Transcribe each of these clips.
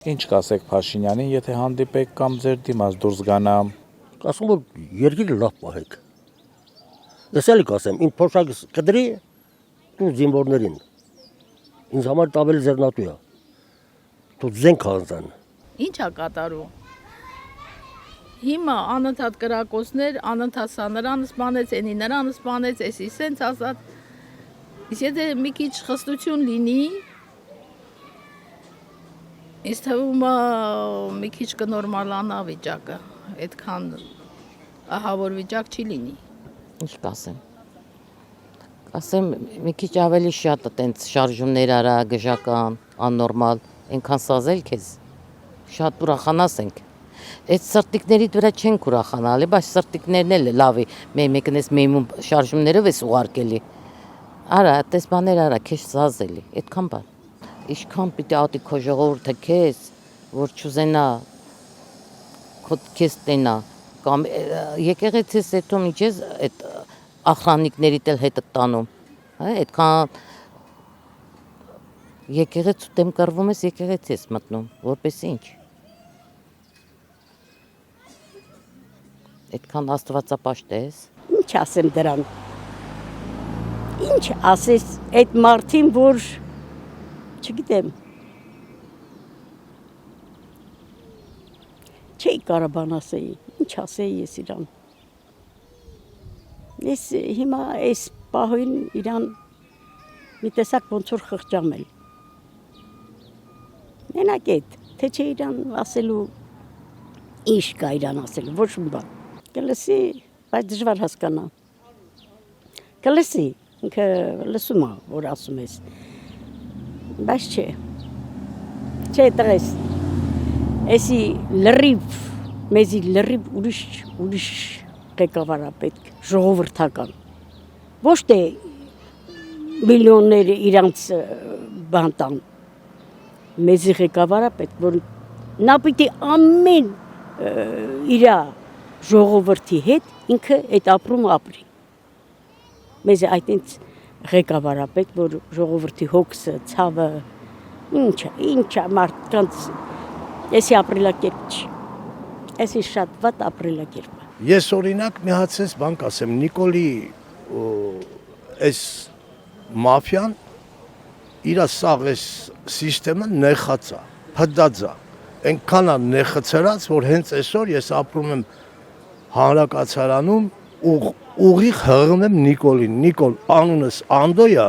Ինչ կասեք Փաշինյանին, եթե հանդիպեք կամ ձեր դիմաց դուրս գանա։ Կասում որ երկիրը լավ պահեք։ Ես էլի կասեմ, իմ փոշակս կդրի դու զինվորներին։ Ինձ համար ավելի ձեռնատու է։ Դու զենք հանձան։ Ինչ է կատարում։ Հիմա անընդհատ կրակոցներ, անընդհատ սա նրան սպանեց, էնի նրան սպանեց, էսի սենց ասած։ Իսկ եթե մի քիչ խստություն լինի, ինձ թվում է մի քիչ կնորմալանա վիճակը, այդքան ահավոր վիճակ չի լինի։ Ինչ կասեմ։ Կասեմ մի քիչ ավելի շատ տենց շարժումներ արա, գժական, աննորմալ, այնքան սազել քեզ։ Շատ ուրախանասենք։ Այդ սրտիկների վրա չենք ուրախանալի, բայց սրտիկներն էլ լավի, մեկն էս մեմում շարժումներով էս ուղարկելի։ Արա, այդպես բաներ արա, քեզ սազելի, այդքան բան։ Ինչքան պիտի ատի քո ժողովուրդը քեզ, որ չուզենա քեզ տենա, կամ եկեղեցիս հետո միջեզ այդ ախրանիկներիդ էլ հետը տանում, այդքան եկեղեցու դեմ կռվում ես, եկեղեցի ես մտնում, որպես ինչ։ Այդքան աստվածապաշտ ես։ Ինչ ասեմ դրան։ Ինչ ասես այդ մարդին, որ չգիտեմ։ Չի կարող բան ասեի, ինչ ասեի ես իրան։ Ես հիմա այս պահին իրան մի տեսակ ոնց որ խղճամել։ Մենակ այդ, թե չէ իրան ասելու ինչ կա իրան ասելու, ոչ մի բան։ Կլսի, բայց դժվար հասկանա։ Կլսի, ինքը լսում է, որ ասում ես։ Բայց չէ։ Չէ տղես։ Էսի լրիվ, մեզի լրիվ ուրիշ ղեկավար է պետք, ժողովրդական։ Ոչ թե միլիոններ իրանց բան տան։ Մեզի ղեկավար է պետք, որ նա պիտի ամեն իրա ժողովրդի հետ ինքը այդ ապրում ապրի։ Մեզ այդինց ղեկավար է պետք, որ ժողովրդի հոգսը, ցավը, ինչա մարդկանց էսի ապրելակերպ չի։ Էսի շատ վատ ապրելակերպ է։ Ես օրինակ մի հացես բան կասեմ, Նիկոլի այս մաֆիան իր սաղ այս սիստեմը նեխած է, փդած է։ Այնքան է նեխցրած, որ հենց այսօր ես ապրում եմ հանրակացարանում ուղիղ հղում եմ Նիկոլին, Նիկոլ անունս Անդոյ է,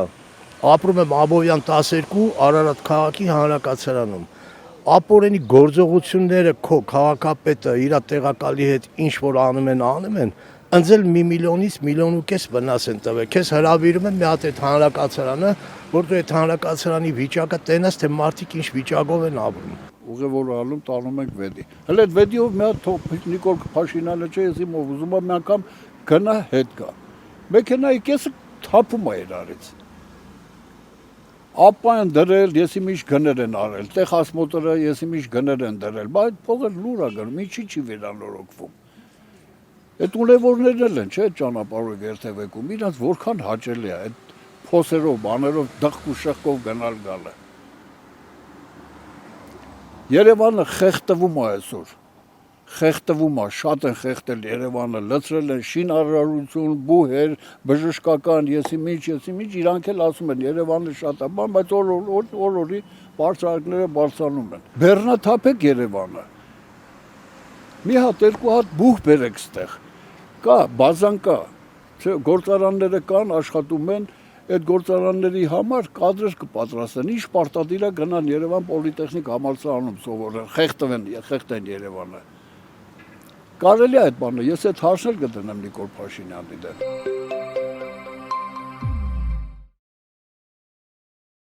ապրում եմ Աբովյան 12 Արարատ քաղաքի հանրակացարանում։ Ապորենի գործողությունները քո քաղաքապետը իր տեղակալի հետ ինչ որ անում են, ընձել 1 միլիոնից 1.5 միլիոն վնաս են տվել։ Քեզ հրավիրում եմ մի հատ այդ հանրակացարանը, որ դու այդ հանրակացարանի վիճակը տենաս, թե մարդիկ ինչ վիճակով են ապրում։ Ուղևորալում տանում ենք վեդի։ Հələ այդ վեդիով մի հատ Նիկոլ Փաշինյանը չէ, ես իմ ուզում եմ մի անգամ գնա հետ գա։ Մեքենայի կեսը թափում է իրարից։ Ապան դրել, ես իմիշ գներ են արել, տեխաս մոտորը ես իմիշ գներ են դրել, բայց փողը լուր է գնում, ինչի չի վերանորոգվում։ Այդ ուղևորներն էլ են, չէ, ճանապարհով երթևեկում, իրանց որքան հաճելի է այդ փոսերով, բաներով, դղք ու շղկով գնալ գալը։ Երևանը խեղդվում է այսօր, խեղդվում է, շատ են խեղդել Երևանը, լցրել են շինարարություն, բուհեր, բժշկական, եսիմիչ, իրանք էլ ասում են Երևանը շատ է, բայց օր-օրի բարձրակները բարձրանում են։ Բեռնաթափեք Երևանը, մի հատ, երկու հատ բուհ բերեք ստեղ, կա, բազան կա, գործարանները կան, աշխատում են, այդ գործարանների համար կադրեր կպատրաստեն, ինչ պարտադիր է գնան Երևան պոլիտեխնիկ համալսարանում սովորեն, խեղդեն Երևանը։ Կարելի է այդ բանը, ես այդ հարցնել կդնեմ Նիկոլ Փաշինյանի դեմ։